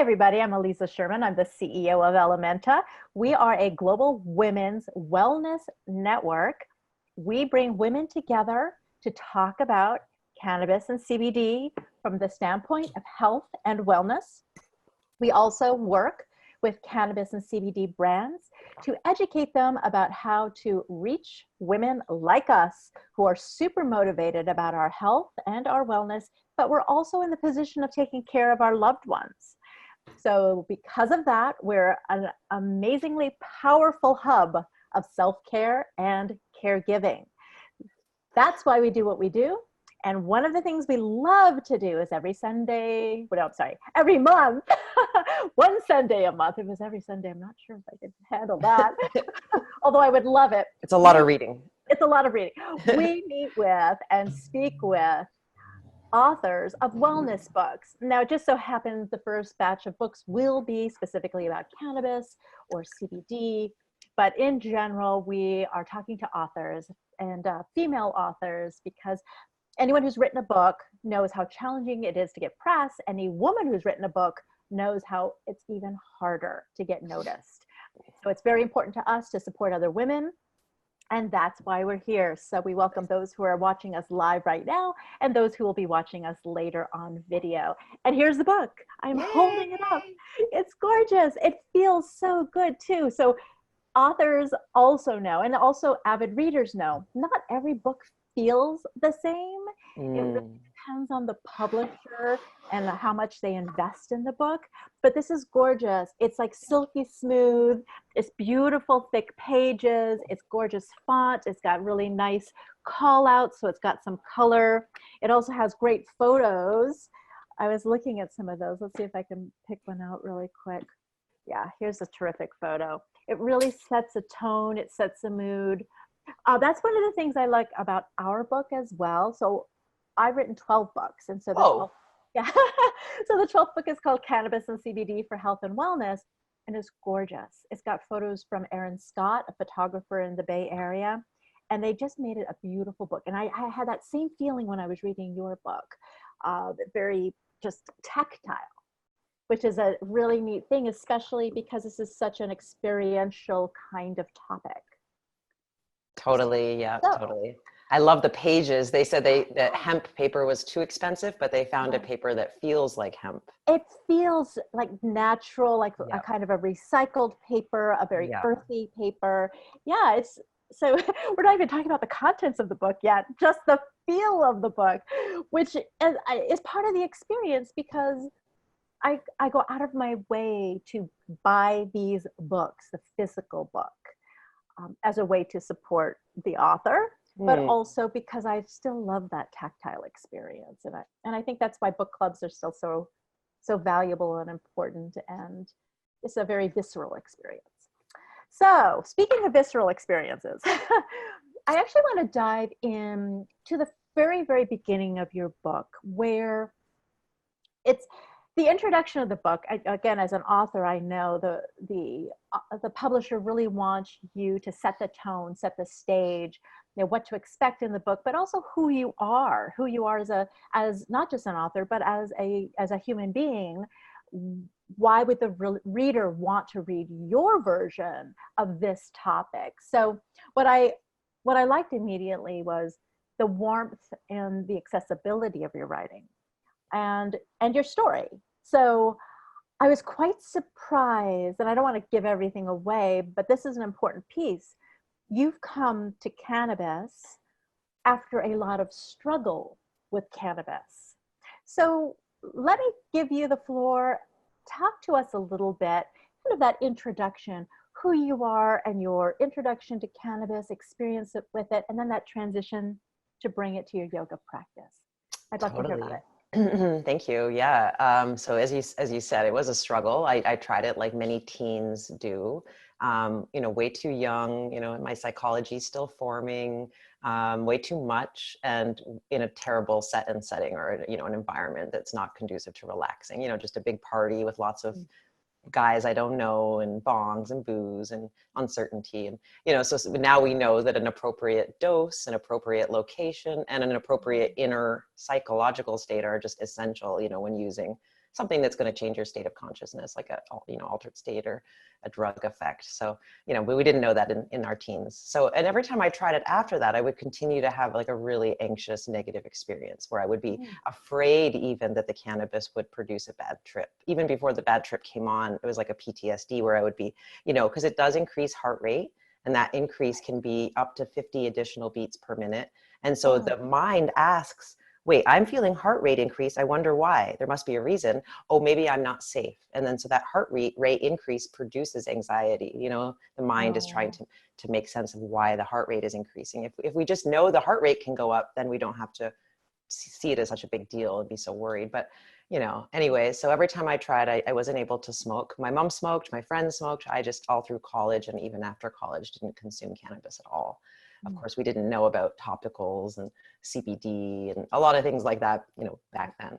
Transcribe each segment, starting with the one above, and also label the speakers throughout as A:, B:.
A: everybody. I'm Elisa Sherman. I'm the CEO of Ellementa. We are a global women's wellness network. We bring women together to talk about cannabis and CBD from the standpoint of health and wellness. We also work with cannabis and CBD brands to educate them about how to reach women like us who are super motivated about our health and our wellness, but we're also in the position of taking care of our loved ones. So because of that, we're an amazingly powerful hub of self-care and caregiving. That's why we do what we do. And one of the things we love to do is every month, one Sunday a month. If it was every Sunday, I'm not sure if I could handle that, although I would love it.
B: It's a lot of reading.
A: It's a lot of reading. We meet with and speak with authors of wellness books. Now, it just so happens the first batch of books will be specifically about cannabis or CBD, but in general, we are talking to authors and female authors because anyone who's written a book knows how challenging it is to get press. Any woman who's written a book knows how it's even harder to get noticed. So it's very important to us to support other women. And that's why we're here. So we welcome those who are watching us live right now and those who will be watching us later on video. And here's the book. I'm holding it up. It's gorgeous. It feels so good too. So authors also know, and also avid readers know, not every book feels the same. It really depends on the publisher and how much they invest in the book. But this is gorgeous. It's like silky smooth. It's beautiful, thick pages. It's gorgeous font. It's got really nice call outs, so it's got some color. It also has great photos. I was looking at some of those. Let's see if I can pick one out really quick. Yeah, here's a terrific photo. It really sets a tone. It sets a mood. That's one of the things I like about our book as well. So I've written 12 books. And so so the 12th book is called Cannabis and CBD for Health and Wellness. And it's gorgeous. It's got photos from Aaron Scott, a photographer in the Bay Area. And they just made it a beautiful book. And I had that same feeling when I was reading your book, very just tactile, which is a really neat thing, especially because this is such an experiential kind of topic.
B: Totally. Yeah, totally. I love the pages. They said that hemp paper was too expensive, but they found a paper that feels like hemp.
A: It feels like natural, like a kind of a recycled paper, a very earthy paper. Yeah, so we're not even talking about the contents of the book yet, just the feel of the book, which is part of the experience because I go out of my way to buy these books, the physical book. As a way to support the author, but also because I still love that tactile experience. And I think that's why book clubs are still so valuable and important. And it's a very visceral experience. So speaking of visceral experiences, I actually want to dive in to the very, very beginning of your book, where it's the introduction of the book. Again, as an author, I know the publisher really wants you to set the tone, set the stage, what to expect in the book, but also who you are as not just an author, but as a human being. Why would the reader want to read your version of this topic? So what I liked immediately was the warmth and the accessibility of your writing. And your story. So I was quite surprised, and I don't want to give everything away, but this is an important piece. You've come to cannabis after a lot of struggle with cannabis. So let me give you the floor. Talk to us a little bit, kind of that introduction, who you are and your introduction to cannabis, experience with it, and then that transition to bring it to your yoga practice. I'd love to hear about it.
B: Thank you. Yeah. So as you said, it was a struggle. I tried it like many teens do, way too young, my psychology still forming, way too much, and in a terrible setting or, an environment that's not conducive to relaxing, just a big party with lots of guys I don't know, and bongs and booze and uncertainty. And, so now we know that an appropriate dose, an appropriate location, and an appropriate inner psychological state are just essential, when using something that's going to change your state of consciousness, like a, you know, altered state or a drug effect. So, you know, we didn't know that in our teens. So, and every time I tried it after that, I would continue to have like a really anxious, negative experience where I would be afraid even that the cannabis would produce a bad trip. Even before the bad trip came on, it was like a PTSD where I would be, you know, because it does increase heart rate, and that increase can be up to 50 additional beats per minute. And so the mind asks, wait, I'm feeling heart rate increase. I wonder why. There must be a reason. Oh, maybe I'm not safe. And then so that heart rate increase produces anxiety. You know, the mind is trying to make sense of why the heart rate is increasing. If we just know the heart rate can go up, then we don't have to see it as such a big deal and be so worried. But, you know, anyway, so every time I tried, I wasn't able to smoke. My mom smoked, my friends smoked. I just all through college and even after college didn't consume cannabis at all. Of course, we didn't know about topicals and CBD and a lot of things like that, you know, back then.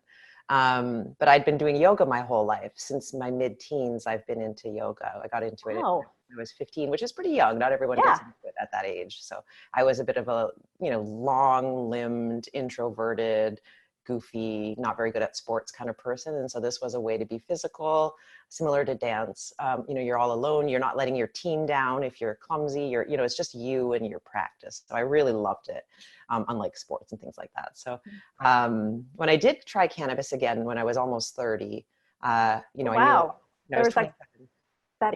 B: But I'd been doing yoga my whole life. Since my mid-teens, I've been into yoga. I got into it when I was 15, which is pretty young. Not everyone gets into it at that age. So I was a bit of a, you know, long-limbed, introverted, goofy, not very good at sports kind of person. And so this was a way to be physical, similar to dance. You know, you're all alone. You're not letting your team down. If you're clumsy, you know, it's just you and your practice. So I really loved it, unlike sports and things like that. So when I did try cannabis again, when I was almost 30, you know, I knew I was 27.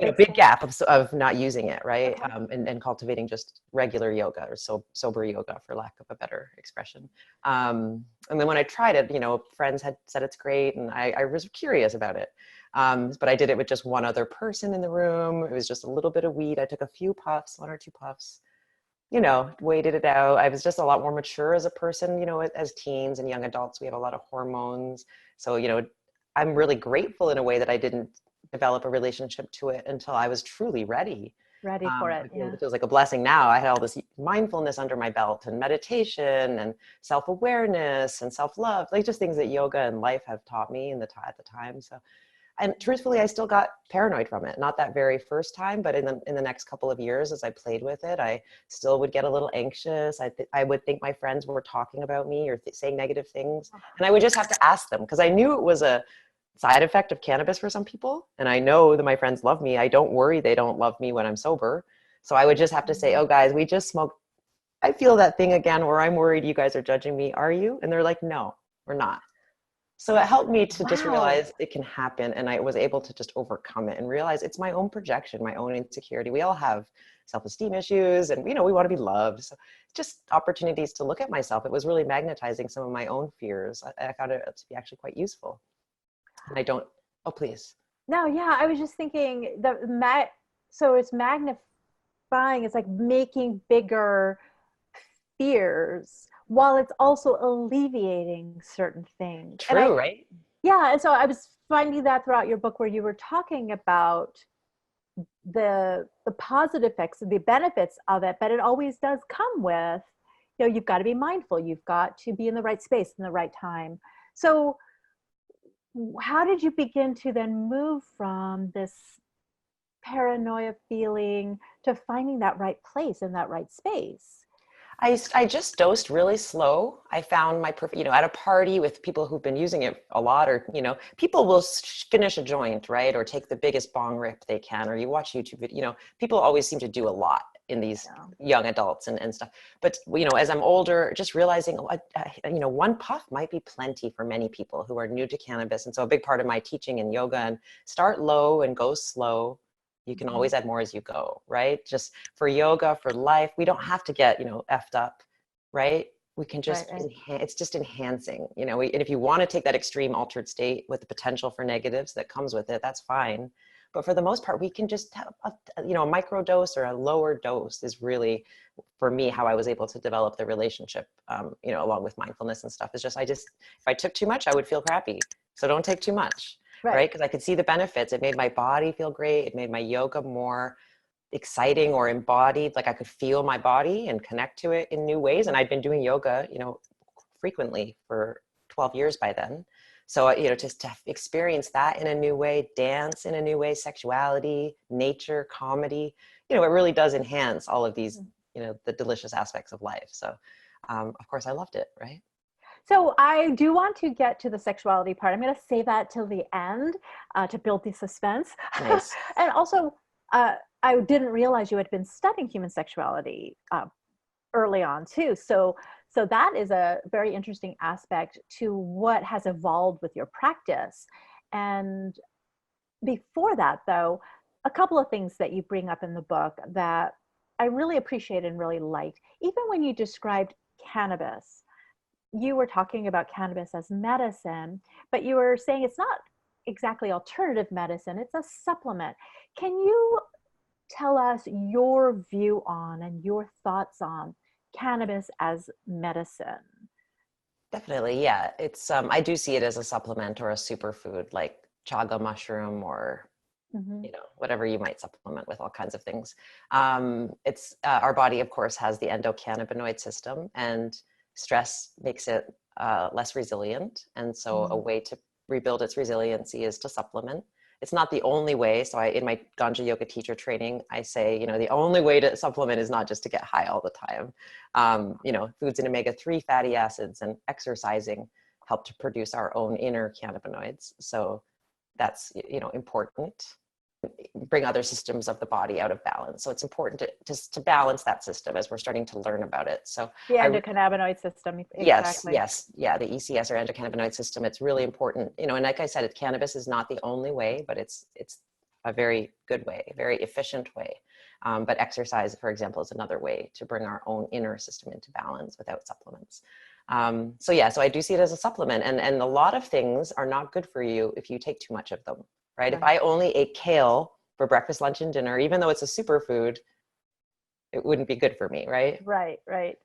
B: You know, big gap of not using it, right? And cultivating just regular yoga or sober yoga, for lack of a better expression. And then when I tried it, you know, friends had said it's great, and I was curious about it. But I did it with just one other person in the room. It was just a little bit of weed. I took a few puffs, 1 or 2 puffs, you know, waited it out. I was just a lot more mature as a person, you know, as teens and young adults, we have a lot of hormones. So, you know, I'm really grateful in a way that I didn't develop a relationship to it until I was truly ready
A: for it.
B: It feels like a blessing now. I had all this mindfulness under my belt and meditation and self-awareness and self-love, like just things that yoga and life have taught me at the time. So, and truthfully, I still got paranoid from it. Not that very first time, but in the next couple of years, as I played with it, I still would get a little anxious. I would think my friends were talking about me or saying negative things. And I would just have to ask them, because I knew it was a side effect of cannabis for some people. And I know that my friends love me. I don't worry they don't love me when I'm sober. So I would just have to say, oh guys, we just smoked. I feel that thing again where I'm worried you guys are judging me. Are you? And they're like, no, we're not. So it helped me to just realize it can happen. And I was able to just overcome it and realize it's my own projection, my own insecurity. We all have self-esteem issues and, you know, we want to be loved. So just opportunities to look at myself. It was really magnetizing some of my own fears. I found it to be actually quite useful. And I don't, oh, please.
A: No, yeah, I was just thinking so it's magnifying, it's like making bigger fears while it's also alleviating certain things.
B: True, right?
A: Yeah, and so I was finding that throughout your book where you were talking about the positive effects, the benefits of it, but it always does come with, you know, you've got to be mindful, you've got to be in the right space in the right time. So how did you begin to then move from this paranoia feeling to finding that right place in that right space?
B: I just dosed really slow. I found my, you know, at a party with people who've been using it a lot, or, you know, people will finish a joint, right? Or take the biggest bong rip they can, or you watch YouTube video, you know, people always seem to do a lot in these young adults and stuff. But, you know, as I'm older, just realizing, you know, 1 puff might be plenty for many people who are new to cannabis. And so a big part of my teaching in yoga, and start low and go slow. You can always add more as you go, right? Just for yoga, for life, we don't have to get, you know, effed up, right? We can just, it's just enhancing, you know, and if you want to take that extreme altered state with the potential for negatives that comes with it, that's fine. But for the most part, we can just have you know, a micro dose or a lower dose is really, for me, how I was able to develop the relationship, you know, along with mindfulness and stuff. Is just, if I took too much, I would feel crappy. So don't take too much. Right? Because I could see the benefits. It made my body feel great. It made my yoga more exciting or embodied. Like I could feel my body and connect to it in new ways. And I'd been doing yoga, you know, frequently for 12 years by then. So, you know, just to experience that in a new way, dance in a new way, sexuality, nature, comedy, you know, it really does enhance all of these, you know, the delicious aspects of life. So, of course, I loved it, right?
A: So I do want to get to the sexuality part. I'm going to save that till the end to build the suspense.
B: Nice.
A: And also, I didn't realize you had been studying human sexuality early on too. So that is a very interesting aspect to what has evolved with your practice. And before that, though, a couple of things that you bring up in the book that I really appreciate and really liked. Even when you described cannabis, you were talking about cannabis as medicine, but you were saying it's not exactly alternative medicine, it's a supplement. Can you tell us your view on and your thoughts on cannabis as medicine?
B: Definitely, yeah. It's I do see it as a supplement or a superfood like chaga mushroom or
A: Mm-hmm.
B: whatever you might supplement with all kinds of things. It's our body, of course, has the endocannabinoid system, and stress makes it less resilient. And so, a
A: Mm.
B: way to rebuild its resiliency is to supplement. It's not the only way. So, in my Ganja Yoga teacher training, I say, the only way to supplement is not just to get high all the time. Foods in omega-3 fatty acids and exercising help to produce our own inner cannabinoids. So that's important. Bring other systems of the body out of balance, so it's important to balance that system as we're starting to learn about it. So
A: The endocannabinoid system, exactly.
B: yes, yeah, the ECS or endocannabinoid system, it's really important, and like I said, cannabis is not the only way, but it's a very good way, a very efficient way. But exercise, for example, is another way to bring our own inner system into balance without supplements. So I do see it as a supplement, and a lot of things are not good for you if you take too much of them, right? If I only ate kale for breakfast, lunch, and dinner, even though it's a superfood, it wouldn't be good for me, right?
A: Right.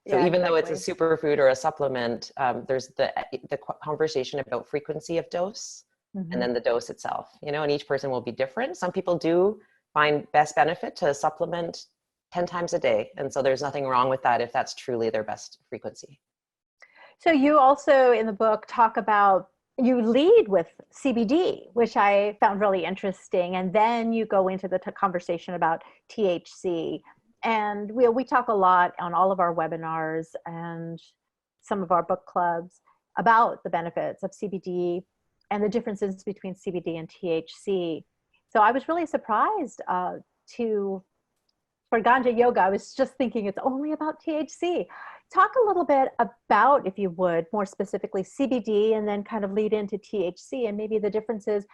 B: So
A: Yeah,
B: even though it's a
A: exactly.
B: superfood or a supplement, there's the conversation about frequency of dose and
A: Mm-hmm.
B: then the dose itself, and each person will be different. Some people do find best benefit to supplement 10 times a day. And so there's nothing wrong with that if that's truly their best frequency.
A: So you also in the book talk about, you lead with CBD, which I found really interesting, and then you go into the conversation about THC. And we talk a lot on all of our webinars and some of our book clubs about the benefits of CBD and the differences between CBD and THC. So I was really surprised to for Ganja Yoga, I was just thinking it's only about THC. Talk a little bit about, if you would, more specifically CBD, and then kind of lead into THC and maybe the differences,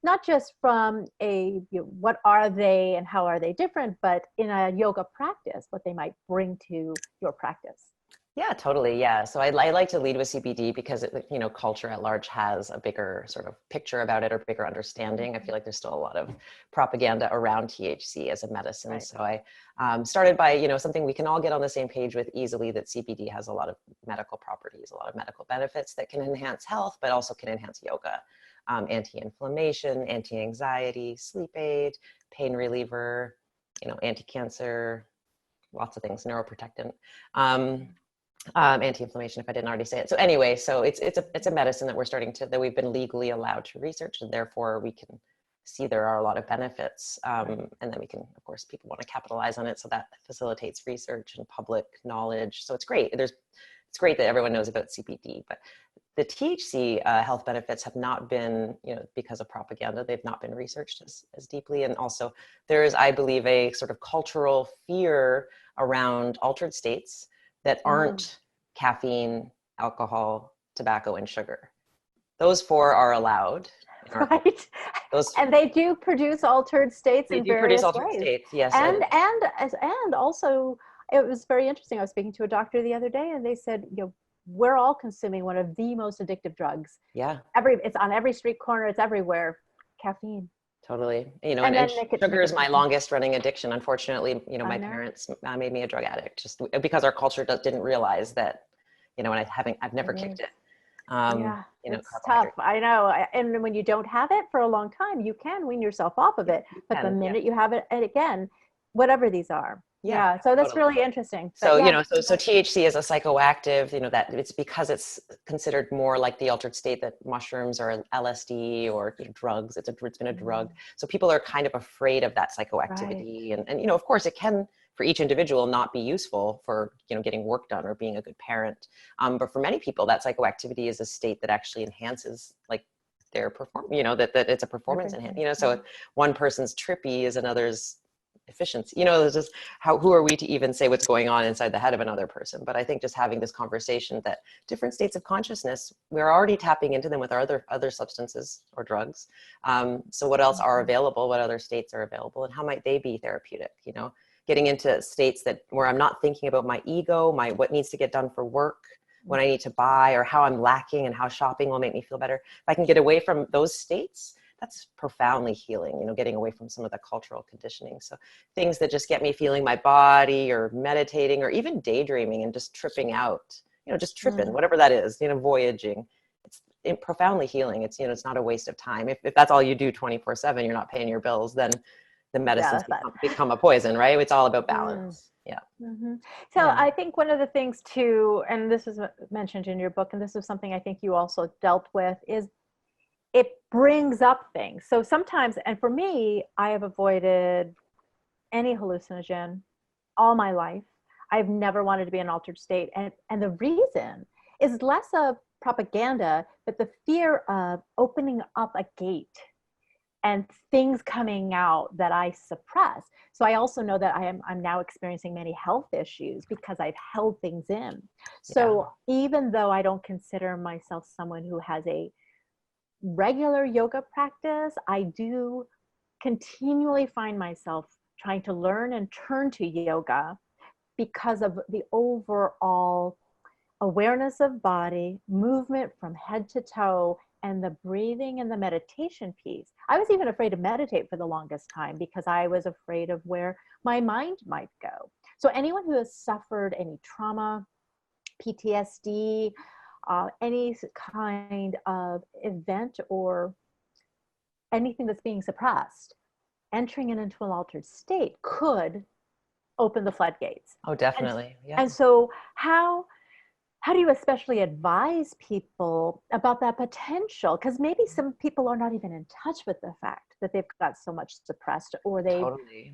A: not just from what are they and how are they different, but in a yoga practice, what they might bring to your practice.
B: Yeah, totally. Yeah. So I like to lead with CBD because culture at large has a bigger sort of picture about it or bigger understanding. I feel like there's still a lot of propaganda around THC as a medicine.
A: Right.
B: So I started by, something we can all get on the same page with easily, that CBD has a lot of medical properties, a lot of medical benefits that can enhance health, but also can enhance yoga, anti-inflammation, anti-anxiety, sleep aid, pain reliever, anti-cancer, lots of things, neuroprotectant. Anti-inflammation, if I didn't already say it. So anyway, so it's a medicine that that we've been legally allowed to research, and therefore we can see there are a lot of benefits. And then we can, of course, people want to capitalize on it, so that facilitates research and public knowledge. So it's great. It's great that everyone knows about CBD, but the THC health benefits have not been, because of propaganda, they've not been researched as deeply. And also there is, I believe, a sort of cultural fear around altered states that aren't caffeine, alcohol, tobacco, and sugar. Those four are allowed.
A: Right. And they do produce altered states in various ways.
B: States, yes.
A: And also, it was very interesting. I was speaking to a doctor the other day, and they said, we're all consuming one of the most addictive drugs.
B: Yeah.
A: It's on every street corner. It's everywhere. Caffeine.
B: Totally. And sugar is my longest running addiction. Unfortunately, my parents made me a drug addict just because our culture didn't realize that, and I've never kicked it.
A: It's tough. I know. And when you don't have it for a long time, you can wean yourself off of it. But the minute you have it, and again, whatever these are. Yeah. So that's really interesting.
B: So, so THC is a psychoactive, that it's because it's considered more like the altered state that mushrooms or LSD or drugs, it's been a drug. So people are kind of afraid of that psychoactivity. Right. And of course it can for each individual not be useful for, you know, getting work done or being a good parent. But for many people, that psychoactivity is a state that actually enhances like their performance, you know, that it's a performance enhancement, you know, so one person's trippy is another's efficiency, you know, there's just who are we to even say what's going on inside the head of another person? But I think just having this conversation that different states of consciousness, we're already tapping into them with our other substances or drugs. So what else are available? What other states are available, and how might they be therapeutic? You know, getting into states where I'm not thinking about my ego, what needs to get done for work, what I need to buy, or how I'm lacking, and how shopping will make me feel better. If I can get away from those states, that's profoundly healing, you know, getting away from some of the cultural conditioning. So things that just get me feeling my body, or meditating, or even daydreaming and just tripping out, you know, just tripping, whatever that is, you know, voyaging. It's profoundly healing. It's, you know, it's not a waste of time. If that's all you do 24/7, you're not paying your bills, then the medicines become a poison, right? It's all about balance. Yeah.
A: So I think one of the things too, and this is mentioned in your book, and this is something I think you also dealt with, is it brings up things. So sometimes, and for me, I have avoided any hallucinogen all my life. I've never wanted to be in an altered state. And the reason is less of propaganda, but the fear of opening up a gate and things coming out that I suppress. So I also know that I'm now experiencing many health issues because I've held things in. So even though I don't consider myself someone who has a regular yoga practice, I do continually find myself trying to learn and turn to yoga because of the overall awareness of body, movement from head to toe, and the breathing and the meditation piece. I was even afraid to meditate for the longest time because I was afraid of where my mind might go. So anyone who has suffered any trauma, PTSD, any kind of event or anything that's being suppressed, entering it into an altered state could open the floodgates.
B: Oh, definitely.
A: And so how do you especially advise people about that potential? Because maybe some people are not even in touch with the fact that they've got so much suppressed, or they've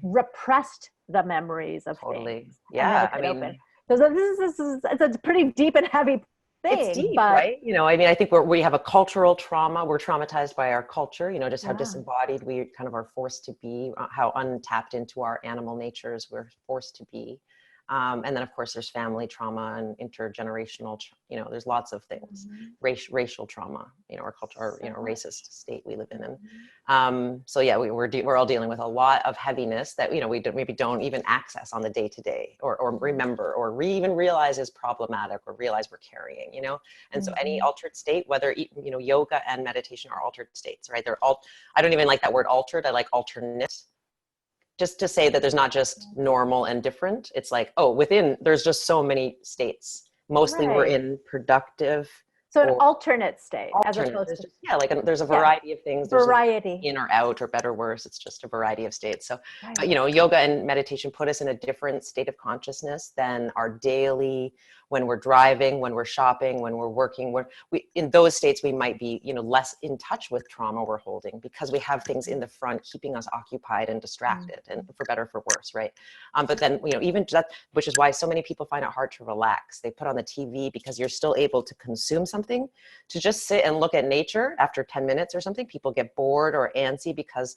A: repressed the memories of things.
B: Yeah, I mean,
A: open. So it's a pretty deep and heavy thing.
B: It's deep, right? You know, I mean, I think we have a cultural trauma. We're traumatized by our culture, you know, just how disembodied we kind of are forced to be, how untapped into our animal natures we're forced to be. And then, of course, there's family trauma and intergenerational, you know, there's lots of things, racial trauma, you know, our culture, our, you know, racist state we live in. And so, yeah, we're all dealing with a lot of heaviness that, you know, we maybe don't even access on the day to day, or remember, or even realize is problematic, or realize we're carrying, you know. And so any altered state, whether, you know, yoga and meditation are altered states, right? They're all, I don't even like that word altered. I like alternate. Just to say that there's not just normal and different. It's like, oh, there's just so many states. Mostly we're in productive.
A: So an alternate state. As opposed
B: to, like there's a variety of things.
A: There's in
B: or out, or better, worse. It's just a variety of states. So, you know, yoga and meditation put us in a different state of consciousness than our daily, when we're driving, when we're shopping, when we're working, in those states, we might be, you know, less in touch with trauma we're holding, because we have things in the front keeping us occupied and distracted, and for better, for worse, right? But then, you know, even that, which is why so many people find it hard to relax. They put on the TV because you're still able to consume something. To just sit and look at nature after 10 minutes or something, people get bored or antsy because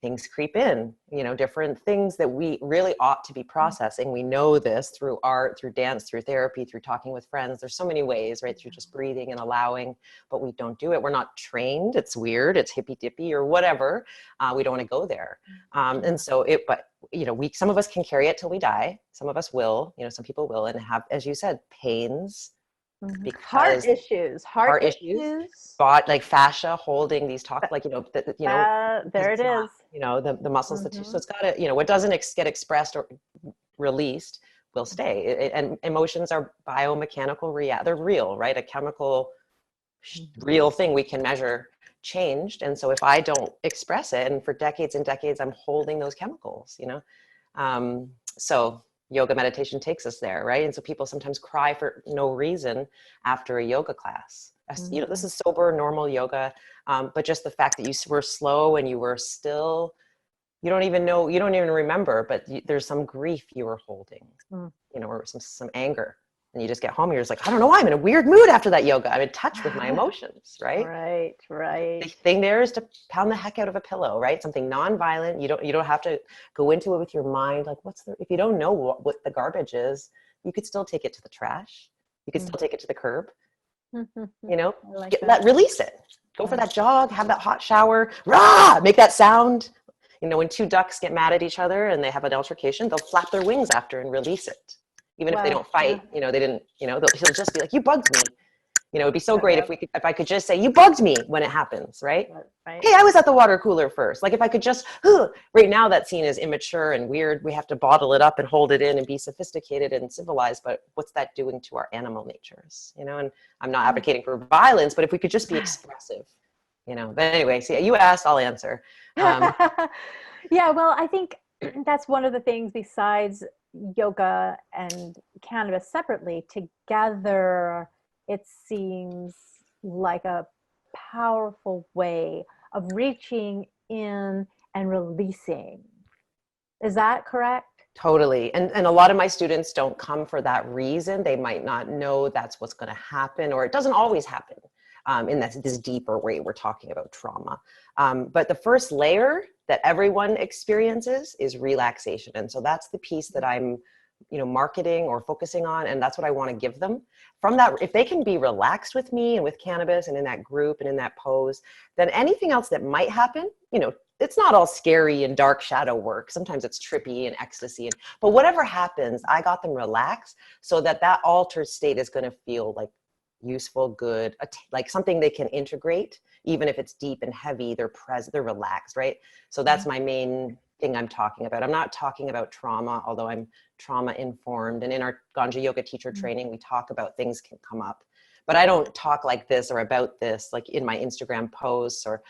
B: things creep in, you know, different things that we really ought to be processing. We know this through art, through dance, through therapy, through talking with friends. There's so many ways, right? Through just breathing and allowing, but we don't do it. We're not trained. It's weird. It's hippy dippy or whatever. We don't want to go there. And so but you know, some of us can carry it till we die. Some of us will, you know, some people will, and have, as you said, pains.
A: Because heart issues,
B: like fascia holding these like, you know, you know,
A: there it is.
B: You know, the muscles, the tissue. So it's got to, you know, what doesn't get expressed or released will stay. And emotions are biomechanical, they're real, right? A chemical, real thing we can measure changed. And so if I don't express it, and for decades and decades, I'm holding those chemicals, you know? So yoga meditation takes us there, right? And so people sometimes cry for no reason after a yoga class. You know, this is sober, normal yoga, but just the fact that you were slow and you were still, you don't even know, you don't even remember, but there's some grief you were holding,
A: Mm.
B: you know, or some anger. And you just get home, you're just like, I don't know why I'm in a weird mood after that yoga. I'm in touch with my emotions, right?
A: Right, right.
B: The thing there is to pound the heck out of a pillow, right? Something non-violent. You don't have to go into it with your mind. Like, if you don't know what the garbage is, you could still take it to the trash. You could still take it to the curb, you know,
A: I like that.
B: release it. Go for that jog, have that hot shower, rah, make that sound. You know, when two ducks get mad at each other and they have an altercation, they'll flap their wings after and release it. Even if they don't fight, you know, they didn't, you know, he'll just be like, you bugged me. You know, it'd be so great if I could just say, you bugged me when it happens, right?
A: Right.
B: Hey, I was at the water cooler first. Like if I could just, right now that scene is immature and weird. We have to bottle it up and hold it in and be sophisticated and civilized. But what's that doing to our animal natures? You know, and I'm not advocating for violence, but if we could just be expressive, you know. But anyway, see, you asked, I'll answer.
A: Yeah, well, I think that's one of the things besides yoga and cannabis separately, together, it seems like a powerful way of reaching in and releasing. Is that correct?
B: Totally. And a lot of my students don't come for that reason. They might not know that's what's going to happen, or it doesn't always happen in this deeper way we're talking about trauma. But the first layer that everyone experiences is relaxation. And so that's the piece that I'm, you know, marketing or focusing on. And that's what I want to give them. From that, if they can be relaxed with me and with cannabis and in that group and in that pose, then anything else that might happen, you know, it's not all scary and dark shadow work. Sometimes it's trippy and ecstasy. But whatever happens, I got them relaxed so that altered state is going to feel like useful, good, like something they can integrate. Even if it's deep and heavy, they're present, they're relaxed, right? So that's my main thing I'm talking about. I'm not talking about trauma, although I'm trauma informed. And in our Ganja Yoga teacher training, we talk about things can come up. But I don't talk like this or about this, like in my Instagram posts or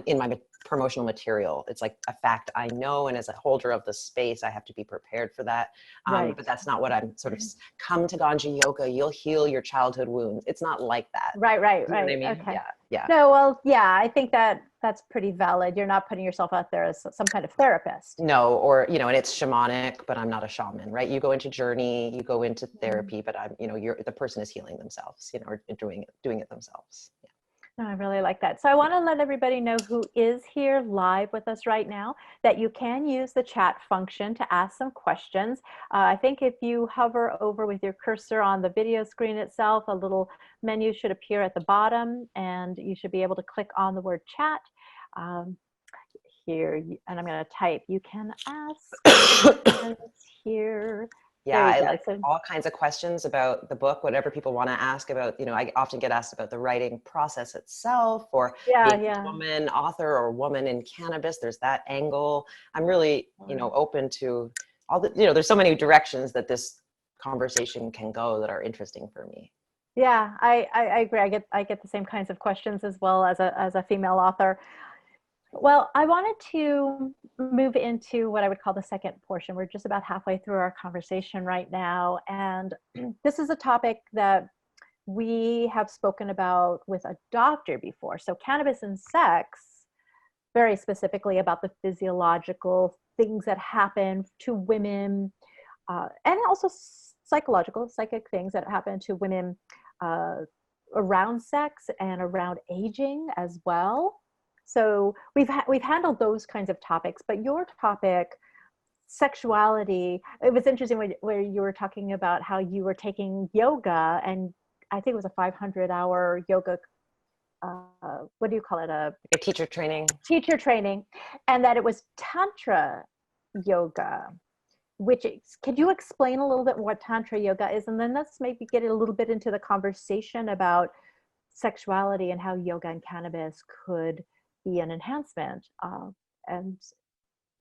B: in my promotional material. It's like a fact I know. And as a holder of the space, I have to be prepared for that. But that's not what I'm sort of, come to Ganja Yoga, you'll heal your childhood wounds. It's not like that.
A: Right.
B: You know what I mean?
A: Okay.
B: Yeah.
A: No, well, yeah, I think that's pretty valid. You're not putting yourself out there as some kind of therapist.
B: No, or, you know, and it's shamanic, but I'm not a shaman, right? You go into journey, you go into therapy, but I'm, you know, the person is healing themselves, you know, or doing it themselves. Yeah.
A: No, I really like that. So I want to let everybody know who is here live with us right now that you can use the chat function to ask some questions. I think if you hover over with your cursor on the video screen itself, a little menu should appear at the bottom and you should be able to click on the word chat. Here, and I'm going to type, you can ask questions here.
B: Yeah, I like all kinds of questions about the book, whatever people want to ask about. You know, I often get asked about the writing process itself, or being a woman author or woman in cannabis. There's that angle. I'm really, you know, open to all the, you know, there's so many directions that this conversation can go that are interesting for me.
A: Yeah, I agree. I get the same kinds of questions as well as a female author. Well, I wanted to move into what I would call the second portion. We're just about halfway through our conversation right now. And this is a topic that we have spoken about with a doctor before. So cannabis and sex, very specifically about the physiological things that happen to women, and also psychic things that happen to women around sex and around aging as well. So we've handled those kinds of topics, but your topic, sexuality, it was interesting where you were talking about how you were taking yoga, and I think it was a 500-hour yoga, what do you call it? A
B: teacher training.
A: Teacher training, and that it was Tantra yoga, could you explain a little bit what Tantra yoga is? And then let's maybe get a little bit into the conversation about sexuality and how yoga and cannabis could be an enhancement. And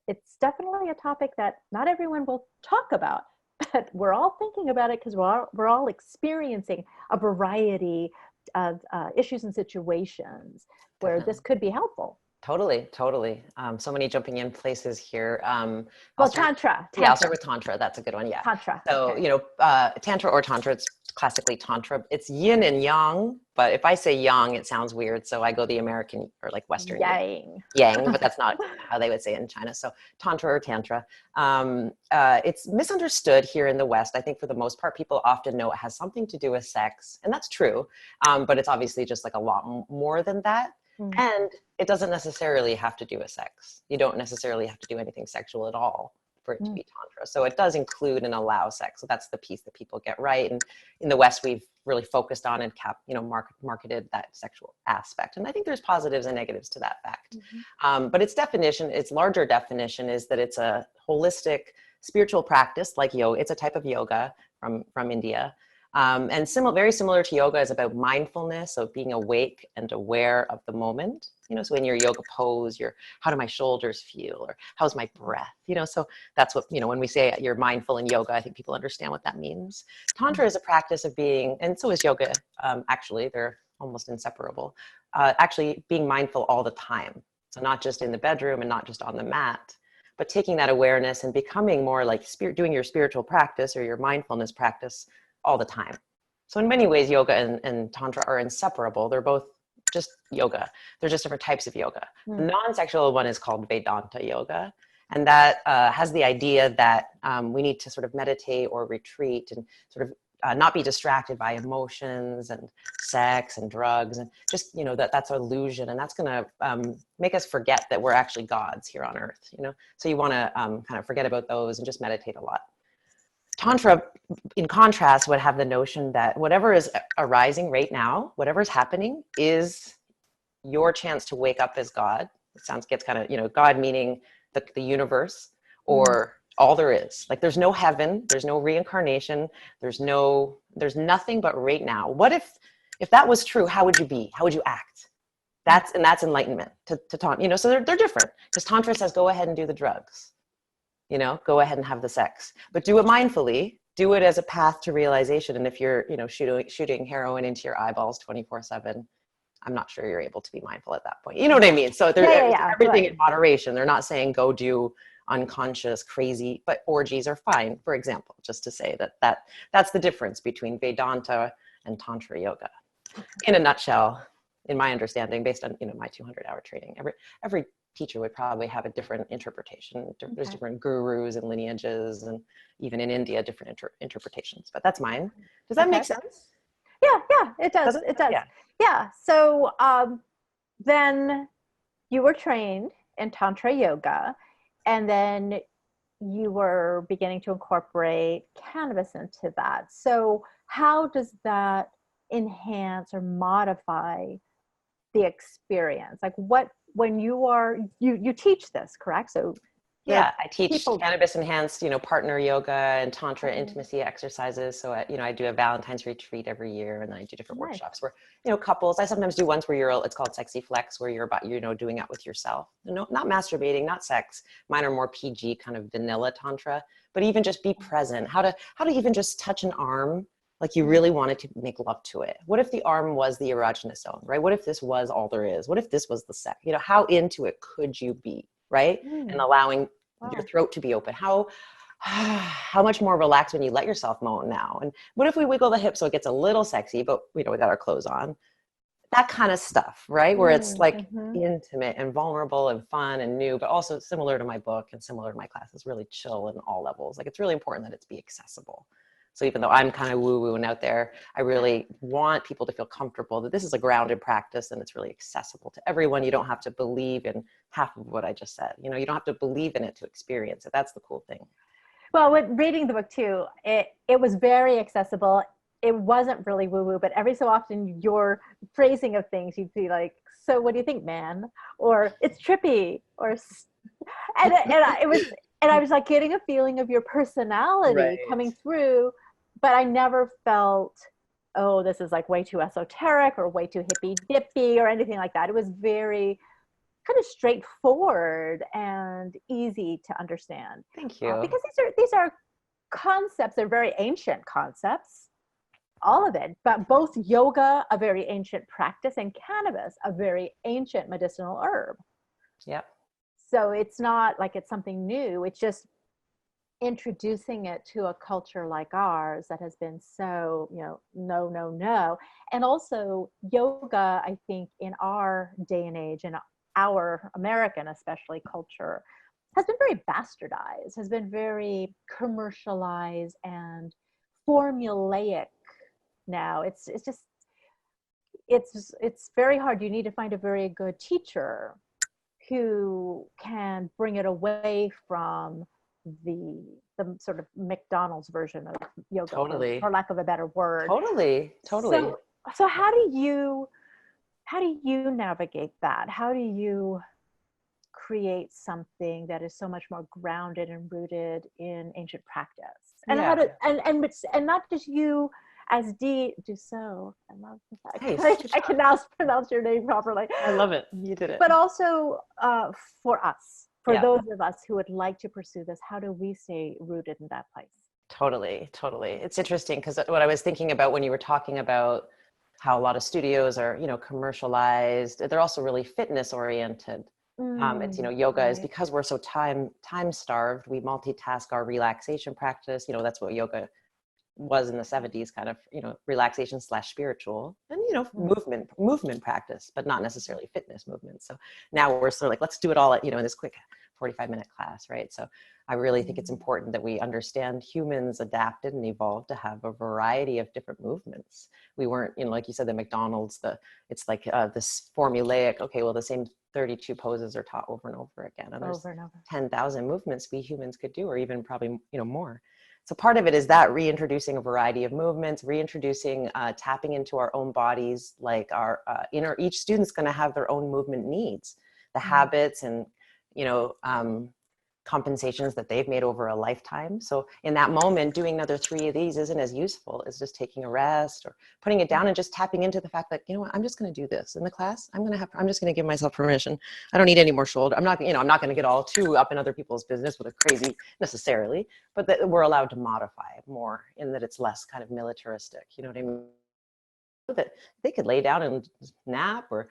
A: it's definitely a topic that not everyone will talk about, but we're all thinking about it because we're all experiencing a variety of issues and situations where this could be helpful.
B: Totally. So many jumping in places here.
A: Well, Tantra.
B: Yeah, I'll start with Tantra. That's a good one. Yeah.
A: Tantra.
B: So,
A: okay.
B: you know, Tantra or Tantra, it's classically Tantra. It's yin and yang, but if I say yang, it sounds weird. So I go the American or like Western
A: Yang.
B: yang, but that's not how they would say it in China. So Tantra or Tantra. It's misunderstood here in the West. I think for the most part, people often know it has something to do with sex, and that's true. But it's obviously just like a lot more than that.
A: Mm.
B: And it doesn't necessarily have to do with sex. You don't necessarily have to do anything sexual at all for it to be Tantra. So it does include and allow sex. So that's the piece that people get right. And in the West, we've really focused on and marketed that sexual aspect. And I think there's positives and negatives to that fact. But its definition, its larger definition is that it's a holistic spiritual practice like yoga. It's a type of yoga from India. And very similar to yoga is about mindfulness, so being awake and aware of the moment. So in your yoga pose, how do my shoulders feel, or how's my breath? So that's what, when we say you're mindful in yoga, I think people understand what that means. Tantra is a practice of being, and so is yoga, actually, they're almost inseparable, actually being mindful all the time. So not just in the bedroom and not just on the mat, but taking that awareness and becoming more like doing your spiritual practice or your mindfulness practice all the time. So in many ways, yoga and Tantra are inseparable. They're both just yoga. They're just different types of yoga. The non-sexual one is called Vedanta yoga. And that has the idea that we need to sort of meditate or retreat and sort of not be distracted by emotions and sex and drugs, and just, that's an illusion. And that's going to make us forget that we're actually gods here on earth, So you want to kind of forget about those and just meditate a lot. Tantra, in contrast, would have the notion that whatever is arising right now, whatever's happening, is your chance to wake up as God. It gets kind of, God meaning the universe, or all there is. Like there's no heaven, there's no reincarnation, there's nothing but right now. What if that was true, how would you be? How would you act? That's enlightenment to Tantra. So they're different, because Tantra says, go ahead and do the drugs. Go ahead and have the sex, but do it mindfully, do it as a path to realization. And if you're, shooting heroin into your eyeballs 24/7, I'm not sure you're able to be mindful at that point. You know what I mean? So everything in moderation. They're not saying go do unconscious, crazy, but orgies are fine, for example, just to say that's the difference between Vedanta and Tantra yoga. In a nutshell, in my understanding, based on, my 200-hour training, every teacher would probably have a different interpretation. There's different gurus and lineages, and even in India, different interpretations. But that's mine. Does that make sense?
A: Yeah, it does. It does. Yeah. So then you were trained in Tantra yoga, and then you were beginning to incorporate cannabis into that. So how does that enhance or modify the experience? Like when you teach this, correct? So
B: yeah, I teach cannabis enhanced, partner yoga and Tantra intimacy exercises. So, I do a Valentine's retreat every year, and then I do different workshops where, couples, I sometimes do ones where it's called Sexy Flex, where you're about, doing it with yourself. Not masturbating, not sex. Mine are more PG, kind of vanilla Tantra, but even just be present. How to even just touch an arm like you really wanted to make love to it. What if the arm was the erogenous zone, right? What if this was all there is? What if this was the sex? How into it could you be, right? And allowing your throat to be open. How much more relaxed when you let yourself moan now? And what if we wiggle the hips so it gets a little sexy, but we got our clothes on? That kind of stuff, right? Where it's like intimate and vulnerable and fun and new, but also similar to my book and similar to my classes, really chill in all levels. Like it's really important that it's be accessible. So even though I'm kind of woo-woo and out there, I really want people to feel comfortable that this is a grounded practice and it's really accessible to everyone. You don't have to believe in half of what I just said. You don't have to believe in it to experience it. That's the cool thing.
A: Well, with reading the book too, it was very accessible. It wasn't really woo-woo, but every so often your phrasing of things, you'd be like, so what do you think, man? Or it's trippy, or and I was like getting a feeling of your personality coming through, but I never felt, oh, this is like way too esoteric or way too hippy dippy or anything like that. It was very kind of straightforward and easy to understand.
B: Thank you.
A: Because these are concepts, they're very ancient concepts, all of it, but both yoga, a very ancient practice, and cannabis, a very ancient medicinal herb.
B: Yep.
A: So it's not like it's something new. It's just introducing it to a culture like ours that has been so, no, no, no. And also yoga, I think in our day and age, in our American especially culture, has been very bastardized, has been very commercialized and formulaic now. It's very hard. You need to find a very good teacher who can bring it away from the sort of McDonald's version of yoga,
B: Totally.
A: for lack of a better word.
B: Totally.
A: So how do you navigate that? How do you create something that is so much more grounded and rooted in ancient practice? And
B: Yeah.
A: how to and not just you as Dee Dussault. I love the fact
B: Nice.
A: I can now pronounce your name properly.
B: I love it. You did it.
A: But also for us, for
B: Yeah.
A: those of us who would like to pursue this, how do we stay rooted in that place?
B: Totally. It's interesting because what I was thinking about when you were talking about how a lot of studios are, commercialized, they're also really fitness oriented. It's, yoga is, because we're so time starved, we multitask our relaxation practice. That's what yoga was in the 70s, kind of, relaxation / spiritual and, movement practice, but not necessarily fitness movement. So now we're sort of like, let's do it all at, in this quick 45-minute class. Right. So I really think it's important that we understand humans adapted and evolved to have a variety of different movements. We weren't, like you said, the McDonald's, it's like this formulaic, okay, well, the same 32 poses are taught over and over again. And there's 10,000 movements we humans could do, or even probably, more. So part of it is that reintroducing a variety of movements, reintroducing, tapping into our own bodies, like our each student's going to have their own movement needs, the habits and, compensations that they've made over a lifetime. So in that moment, doing another 3 of these isn't as useful as just taking a rest or putting it down and just tapping into the fact that, what, I'm just going to do this in the class. I'm just going to give myself permission. I don't need any more shoulder. I'm not going to get all too up in other people's business with a crazy necessarily, but that we're allowed to modify it more in that it's less kind of militaristic. You know what I mean? That they could lay down and nap or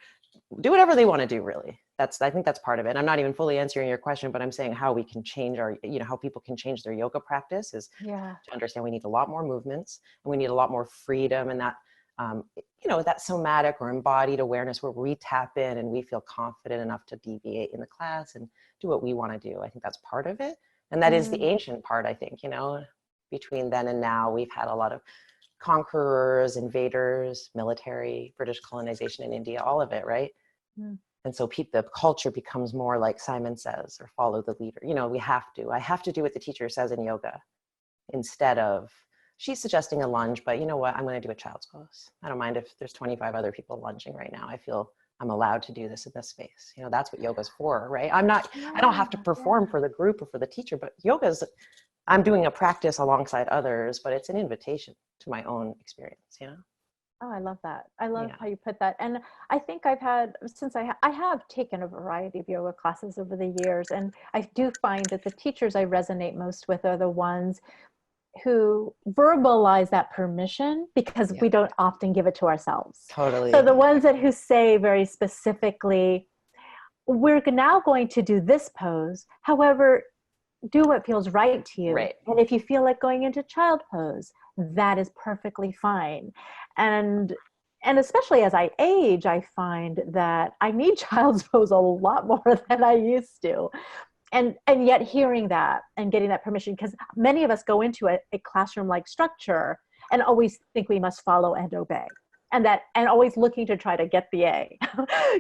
B: do whatever they want to do, really. I think that's part of it. I'm not even fully answering your question, but I'm saying how we can change how people can change their yoga practice is to understand we need a lot more movements and we need a lot more freedom, and that, that somatic or embodied awareness where we tap in and we feel confident enough to deviate in the class and do what we want to do. I think that's part of it. And that is the ancient part, I think, between then and now, we've had a lot of conquerors, invaders, military, British colonization in India, all of it, right? And so the culture becomes more like Simon says, or follow the leader. I have to do what the teacher says in yoga, instead of, she's suggesting a lunge, but you know what, I'm going to do a child's pose. I don't mind if there's 25 other people lunging right now. I feel I'm allowed to do this in this space. That's what yoga's for, right? I don't have to perform for the group or for the teacher, but I'm doing a practice alongside others, but it's an invitation to my own experience,
A: Oh, I love that. I love how you put that. And I think I have taken a variety of yoga classes over the years, and I do find that the teachers I resonate most with are the ones who verbalize that permission, because we don't often give it to ourselves.
B: Totally.
A: So the ones who say very specifically, we're now going to do this pose. However, do what feels right to you.
B: Right.
A: And if you feel like going into child pose, that is perfectly fine. And especially as I age, I find that I need child's pose a lot more than I used to. And yet hearing that and getting that permission, because many of us go into a classroom-like structure and always think we must follow and obey. And always looking to try to get the A,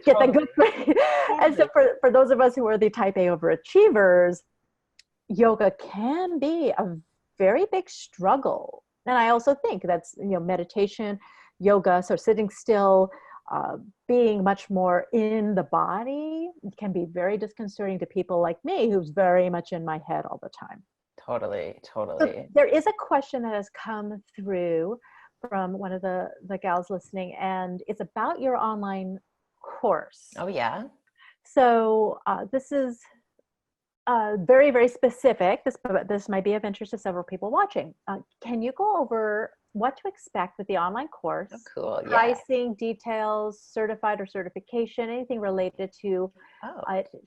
A: get the good grade. And so for those of us who are the type A overachievers, yoga can be a very big struggle. And I also think that's, meditation, yoga, so sitting still, being much more in the body can be very disconcerting to people like me, who's very much in my head all the time.
B: Totally.
A: So there is a question that has come through from one of the gals listening, and it's about your online course.
B: Oh, yeah.
A: So this is very, very specific. This might be of interest to several people watching. Can you go over what to expect with the online course?
B: Oh, cool.
A: Pricing, details, certified or certification, anything related to.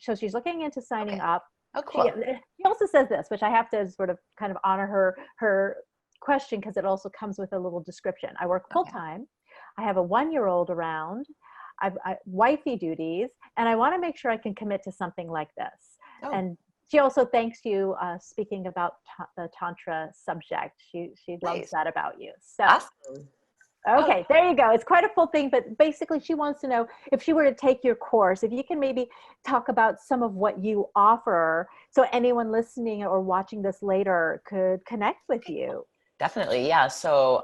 A: So she's looking into signing up.
B: Oh, cool.
A: She also says this, which I have to sort of kind of honor her question because it also comes with a little description. I work full
B: Okay.
A: time. I have a 1-year-old around. Wifey duties, and I want to make sure I can commit to something like this.
B: Oh,
A: And she also thanks you speaking about the tantra subject. She loves
B: nice.
A: that about you. So
B: Awesome. Oh,
A: okay, there you go. It's quite a full thing, but basically she wants to know if she were to take your course, if you can maybe talk about some of what you offer so anyone listening or watching this later could connect with you.
B: definitely. Yeah. So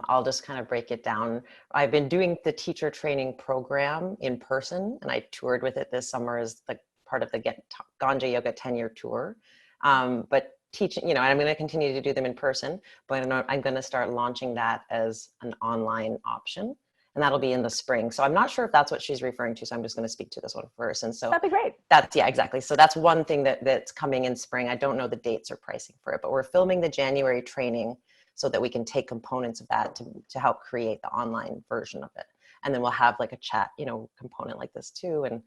B: I'll just kind of break it down. I've been doing the teacher training program in person, and I toured with it this summer as the part of the Ganja Yoga 10-year tour. But teaching, and I'm going to continue to do them in person, but I'm going to start launching that as an online option. And that'll be in the spring. So I'm not sure if that's what she's referring to. So I'm just going to speak to this one first. And so
A: That'd be great.
B: yeah, exactly. So that's one thing that's coming in spring. I don't know the dates or pricing for it, but we're filming the January training so that we can take components of that to help create the online version of it. And then we'll have like a chat, component like this too, and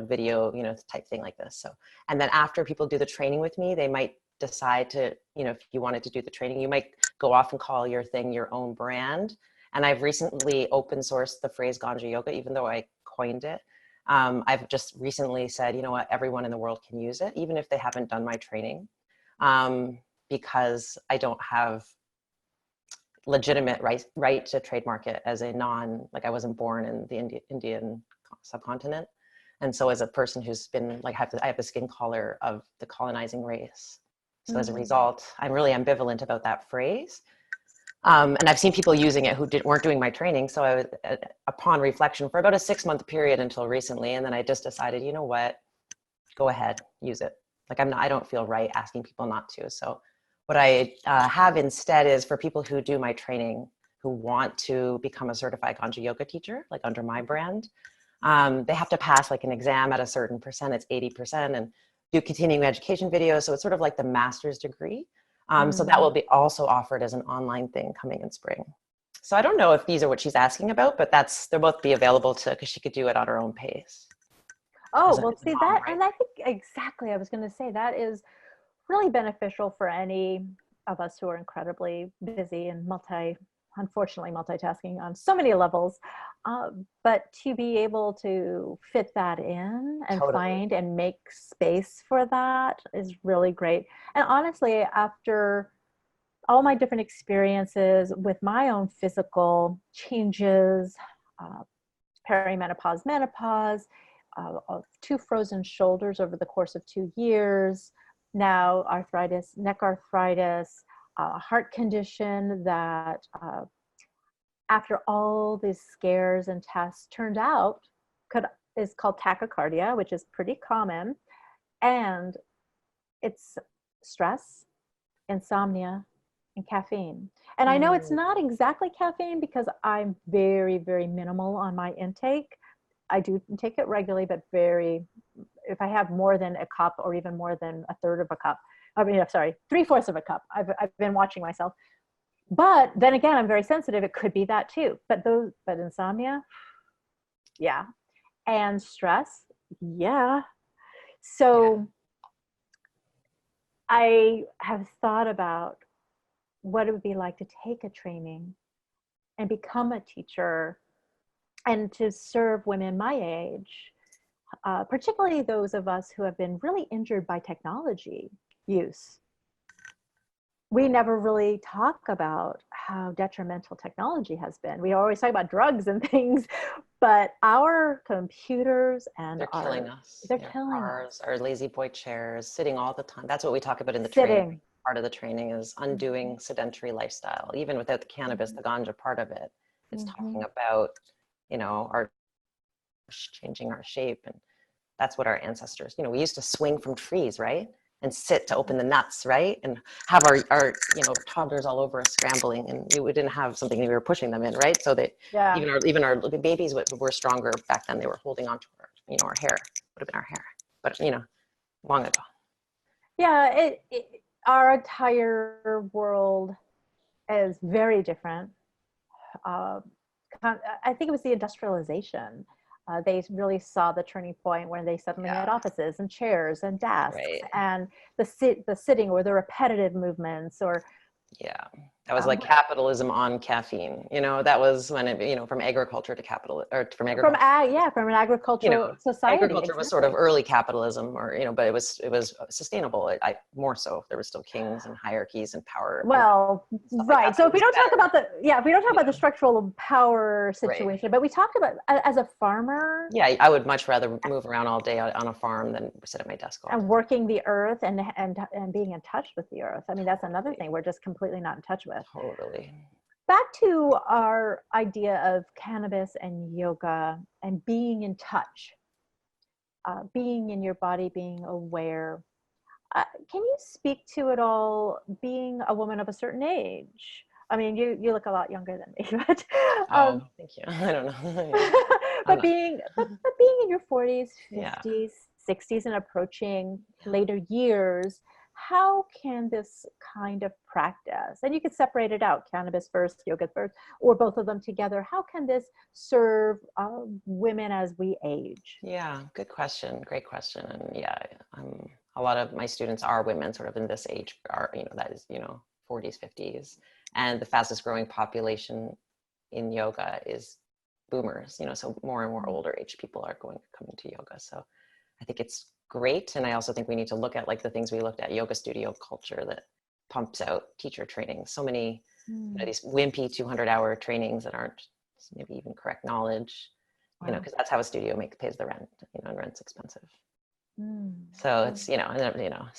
B: video, type thing like this. So, and then after people do the training with me, they might decide to, if you wanted to do the training, you might go off and call your thing your own brand. And I've recently open sourced the phrase Ganja Yoga, even though I coined it. I've just recently said, you know what, everyone in the world can use it, even if they haven't done my training, because I don't have legitimate right to trademark it as a like I wasn't born in the Indian subcontinent. And so as a person who's been like, I have the skin color of the colonizing race. So as a result, I'm really ambivalent about that phrase. And I've seen people using it who weren't doing my training. So I was, upon reflection, for about a 6-month period until recently, and then I just decided, you know what, go ahead, use it. Like I don't feel right asking people not to. So what I have instead is for people who do my training, who want to become a certified Ganja Yoga teacher, like under my brand, they have to pass like an exam at a certain percent, it's 80%, and do continuing education videos. So it's sort of like the master's degree. So that will be also offered as an online thing coming in spring. So I don't know if these are what she's asking about, but they'll both be available because she could do it at her own pace.
A: Oh,
B: As a
A: well, see
B: mom,
A: that,
B: right?
A: and I think exactly, I was going to say that is really beneficial for any of us who are incredibly busy and unfortunately, multitasking on so many levels. But to be able to fit that in and
B: Totally.
A: find and make space for that is really great. And honestly, after all my different experiences with my own physical changes, uh, perimenopause, menopause, 2 frozen shoulders over the course of 2 years, now arthritis, neck arthritis, a heart condition that after all these scares and tests turned out is called tachycardia, which is pretty common. And it's stress, insomnia, and caffeine. And I know it's not exactly caffeine because I'm very, very minimal on my intake. I do take it regularly, but if I have more than a cup or even more than a third of a cup, I mean, sorry, 3/4 of a cup, I've been watching myself. But then again, I'm very sensitive. It could be that too. But insomnia, yeah. And stress, yeah.
B: Yeah.
A: So I have thought about what it would be like to take a training and become a teacher and to serve women my age, particularly those of us who have been really injured by technology use. We never really talk about how detrimental technology has been. We always talk about drugs and things, but our computers and
B: They're killing us.
A: they're
B: Our
A: killing us.
B: cars, our lazy boy chairs, sitting all the time. That's what we talk about in the training.
A: Sitting.
B: Part of the training is undoing sedentary lifestyle. Even without the cannabis, the ganja part of it, it's
A: Mm-hmm.
B: talking about, our changing our shape. And that's what our ancestors, we used to swing from trees, right? And sit to open the nuts, right? And have our toddlers all over us scrambling, and we didn't have something we were pushing them in, right? So that
A: Yeah.
B: even our babies were stronger back then. They were holding on to our hair, would have been our hair, but long ago.
A: Yeah. Our entire world is very different. Uh, I think it was the industrialization they really saw the turning point when they suddenly had
B: Yeah.
A: offices and chairs and desks
B: Right.
A: and the sitting or the repetitive movements or
B: Yeah. That was like
A: um,
B: capitalism on caffeine. That was when it, from agriculture to capital, or from
A: from
B: agriculture.
A: from an agricultural society.
B: Agriculture was sort of
A: Exactly.
B: early capitalism, or but it was sustainable. More so, there were still kings and hierarchies and power,
A: Well,
B: stuff like
A: right.
B: that. But
A: So
B: it
A: if we
B: was
A: don't talk
B: better.
A: about if we don't talk about the structural power
B: Right.
A: situation, but we talked about as a farmer
B: Yeah, I would much rather move around all day on a farm than sit at my desk all
A: and
B: day.
A: working the earth and being in touch with the earth. I mean, that's another thing we're just completely not in touch with.
B: Totally.
A: Back to our idea of cannabis and yoga and being in touch, being in your body, being aware. Can you speak to it all, being a woman of a certain age? I mean, you look a lot younger than me, but
B: Oh, thank you. I don't know. Yeah. I'm
A: but
B: not.
A: being in your 40s,
B: Yeah.
A: 50s, 60s, and approaching later years, how can this kind of practice, and you could separate it out, cannabis first, yoga first, or both of them together, how can this serve women as we age?
B: Yeah, good question. Great question. And yeah, a lot of my students are women, sort of in this age, are that is 40s, 50s, and the fastest growing population in yoga is boomers. So more and more older age people are coming to yoga. So I think it's great, and I also think we need to look at like the things we looked at, yoga studio culture that pumps out teacher training. So many these wimpy 200-hour trainings that aren't maybe even correct knowledge.
A: Wow.
B: Because that's how a studio pays the rent, and rent's expensive.
A: Mm.
B: So it's,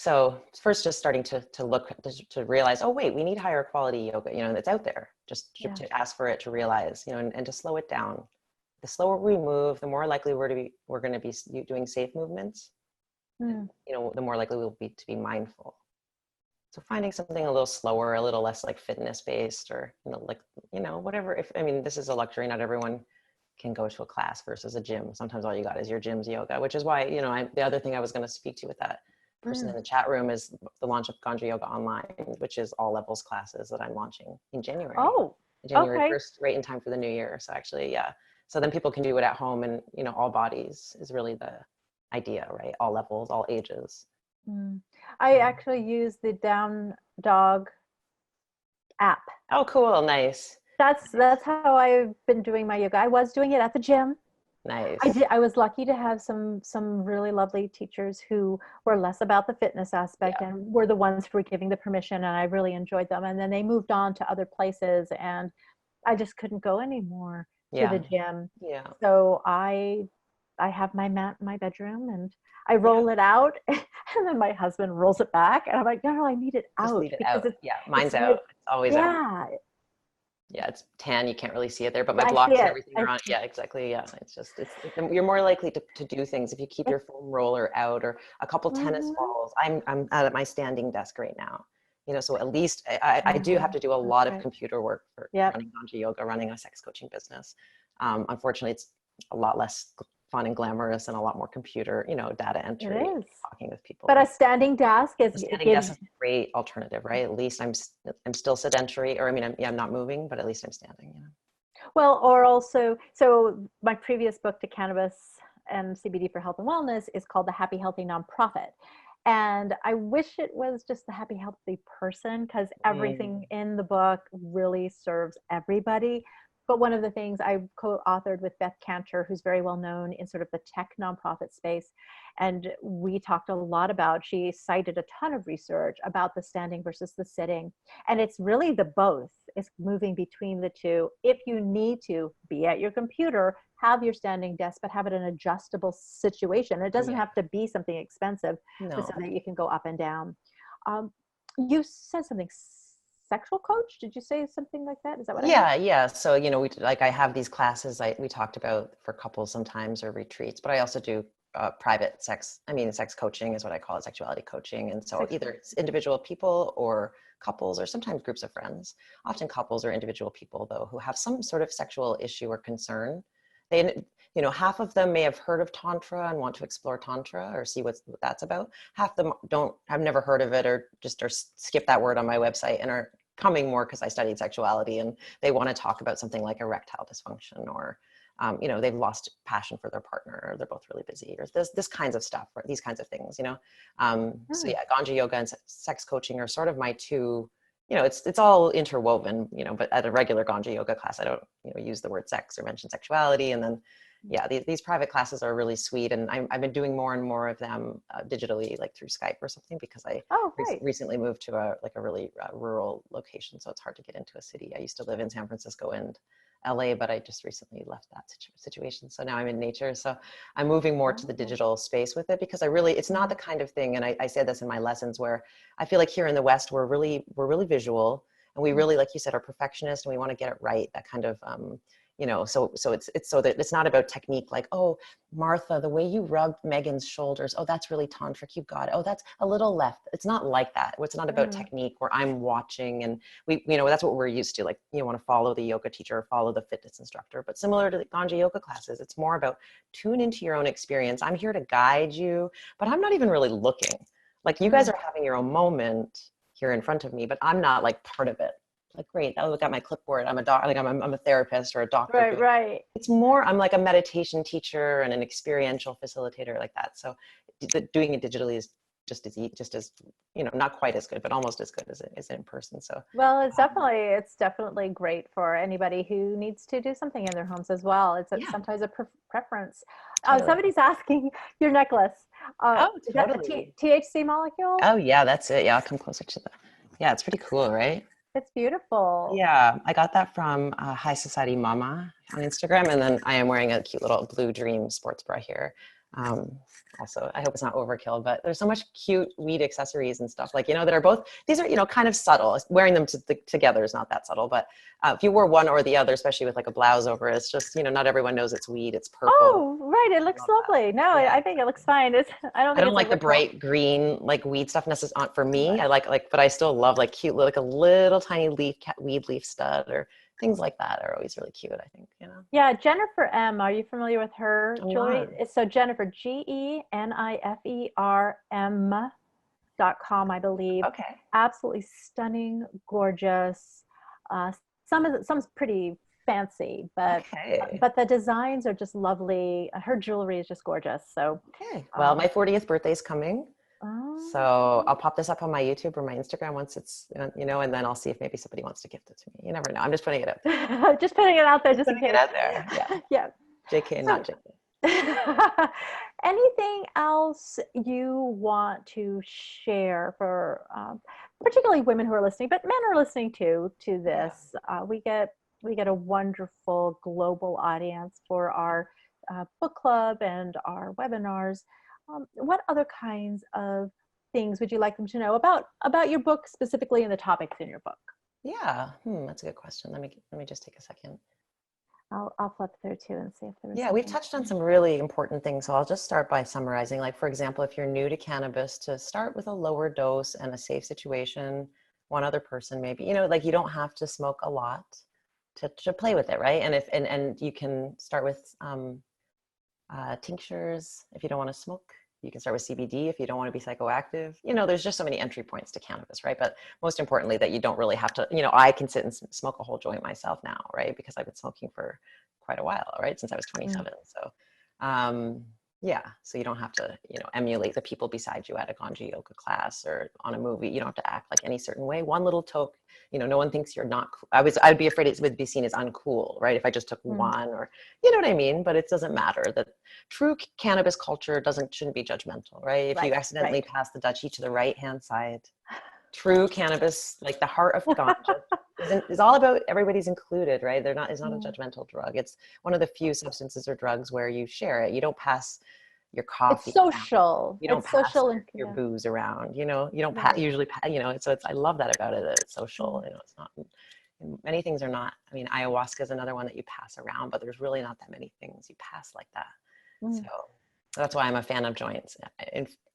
B: so first just starting to look, to realize, oh, wait, we need higher quality yoga, that's out there, just to ask for it, to realize, and to slow it down. The slower we move, the more likely we're going to be doing safe movements. And, the more likely we'll be to be mindful. So finding something a little slower, a little less like fitness based, or, whatever. This is a luxury. Not everyone can go to a class versus a gym. Sometimes all you got is your gym's yoga, which is why, the other thing I was going to speak to with that person in the chat room is the launch of Ganja Yoga Online, which is all levels classes that I'm launching in January.
A: Oh,
B: January
A: okay.
B: 1st, right in time for the new year. So actually, yeah. So then people can do it at home, and, all bodies is really the idea, right? All levels, all ages.
A: I actually use the Down Dog app.
B: Oh, cool. Nice.
A: That's how I've been doing my yoga. I was doing it at the gym.
B: Nice.
A: I was lucky to have some really lovely teachers who were less about the fitness aspect and were the ones who were giving the permission, and I really enjoyed them. And then they moved on to other places, and I just couldn't go anymore to the gym.
B: Yeah.
A: So I have my mat in my bedroom, and I roll it out, and then my husband rolls it back, and I'm like, no, I need it
B: Just
A: out
B: leave it
A: because
B: out. Yeah, mine's out.
A: really,
B: It's always out.
A: yeah.
B: Yeah, it's tan. You can't really see it there, but my
A: I see
B: blocks and
A: it.
B: everything are on. Yeah, exactly. Yeah, you're more likely to do things if you keep your foam roller out, or a couple tennis balls. I'm at my standing desk right now. So at least I do have to do a lot of computer work for running Ganja Yoga, running a sex coaching business. Unfortunately, it's a lot less fun and glamorous, and a lot more computer, data entry,
A: It is.
B: talking with people.
A: But a standing desk
B: A standing desk is a great alternative, right? At least I'm still sedentary, or I'm not moving, but at least I'm standing.
A: Well, or also, so my previous book, To Cannabis and CBD for Health and Wellness, is called The Happy Healthy Nonprofit. And I wish it was just the happy healthy person, because everything in the book really serves everybody. But one of the things I co-authored with Beth Cantor, who's very well known in sort of the tech nonprofit space, and we talked a lot about, she cited a ton of research about the standing versus the sitting. And it's really the both. It's moving between the two. If you need to be at your computer, have your standing desk, but have it an adjustable situation. It doesn't have to be something expensive, but so that you can go up and down. You said something, sexual coach? Did you say something like that? Is that what I heard?
B: Yeah. So, I have these classes we talked about for couples sometimes, or retreats, but I also do private sex coaching is what I call it, sexuality coaching. And so either it's individual people or couples, or sometimes groups of friends, often couples or individual people though, who have some sort of sexual issue or concern. They, half of them may have heard of Tantra and want to explore Tantra or see what that's about. Half of them have never heard of it, or skip that word on my website, and are coming more because I studied sexuality, and they want to talk about something like erectile dysfunction, or they've lost passion for their partner, or they're both really busy, or this kinds of stuff, or these kinds of things, So yeah, Ganja Yoga and sex coaching are sort of my two, it's all interwoven, but at a regular Ganja Yoga class, I don't, use the word sex or mention sexuality. And then, yeah, these private classes are really sweet. And I've been doing more and more of them digitally, like through Skype or something, because I recently moved to a really rural location. So it's hard to get into a city. I used to live in San Francisco and LA, but I just recently left that situation. So now I'm in nature. So I'm moving more to the digital space with it, because it's not the kind of thing. And I say this in my lessons, where I feel like here in the West, we're really visual, and we really, like you said, are perfectionists, and we want to get it right. That kind of, so it's so that it's not about technique, like, oh, Martha, the way you rubbed Megan's shoulders, oh, that's really tantric, you got it. Oh, that's a little left. It's not like that. It's not about technique, where I'm watching, and that's what we're used to. Like, you want to follow the yoga teacher or follow the fitness instructor. But similar to the Ganja Yoga classes, it's more about tune into your own experience. I'm here to guide you, but I'm not even really looking. Like, you guys are having your own moment here in front of me, but I'm not like part of it. Like, great, I look at my clipboard. I'm a I'm a therapist or a doctor.
A: Right.
B: It's more, I'm like a meditation teacher and an experiential facilitator, like that. So doing it digitally is just as not quite as good, but almost as good as it is in person. So
A: well, it's definitely great for anybody who needs to do something in their homes as well. It's sometimes a preference.
B: Totally.
A: Somebody's asking your necklace.
B: Oh,
A: is that
B: totally.
A: the THC molecule?
B: Oh yeah, that's it. Yeah, I'll come closer to that. Yeah, it's pretty cool, right?
A: It's beautiful.
B: Yeah, I got that from High Society Mama on Instagram, and then I am wearing a cute little Blue Dream sports bra here. Also, I hope it's not overkill, but there's so much cute weed accessories and stuff, like, that are both, these are, kind of subtle. Wearing them together is not that subtle, but if you wore one or the other, especially with like a blouse over it, it's just, not everyone knows it's weed. It's purple.
A: Oh, right. It looks lovely. That. No, yeah. I think it looks fine. I don't
B: like the bright green, like weed stuff necessarily for me. I like, but I still love like cute, like a little tiny weed leaf stud or things like that are always really cute, I think,
A: Yeah, Jennifer M. Are you familiar with her jewelry? So Jennifer, GENIFERM.com, I believe.
B: Okay.
A: Absolutely stunning, gorgeous. Some's pretty fancy, but the designs are just lovely. Her jewelry is just gorgeous. So
B: okay. Well, my 40th birthday is coming. So I'll pop this up on my YouTube or my Instagram once it's, and then I'll see if maybe somebody wants to gift it to me. You never know. I'm just putting it out there.
A: Just putting it out there, just in case.
B: It out there. Yeah.
A: Yeah.
B: JK, not JK.
A: Anything else you want to share for particularly women who are listening, but men are listening to this? Yeah. We get a wonderful global audience for our book club and our webinars. What other kinds of things would you like them to know about your book, specifically in the topics in your book?
B: Yeah, that's a good question. Let me just take a second.
A: I'll flip through too and see if there's.
B: Yeah, we've touched on some really important things. So I'll just start by summarizing. Like, for example, if you're new to cannabis, to start with a lower dose and a safe situation, one other person maybe. Like, you don't have to smoke a lot to play with it, right? And you can start with tinctures if you don't want to smoke. You can start with CBD if you don't want to be psychoactive. There's just so many entry points to cannabis, right? But most importantly, that you don't really have to, I can sit and smoke a whole joint myself now, right? Because I've been smoking for quite a while, right? Since I was 27. So, so you don't have to, emulate the people beside you at a Ganja Yoga class or on a movie. You don't have to act like any certain way. One little toke, no one thinks you're not cool. I'd be afraid it would be seen as uncool, right? If I just took one, or, you know what I mean? But it doesn't matter. That true cannabis culture shouldn't be judgmental, right? If you accidentally pass the Dutchie to the right-hand side, true cannabis, like the heart of ganja, is all about everybody's included, right? It's not a judgmental drug. It's one of the few substances or drugs where you share it. You don't pass your coffee.
A: It's social.
B: You don't pass your booze around, you don't usually, so I love that about it, that it's social. It's not, many things are not, ayahuasca is another one that you pass around, but there's really not that many things you pass like that. So that's why I'm a fan of joints.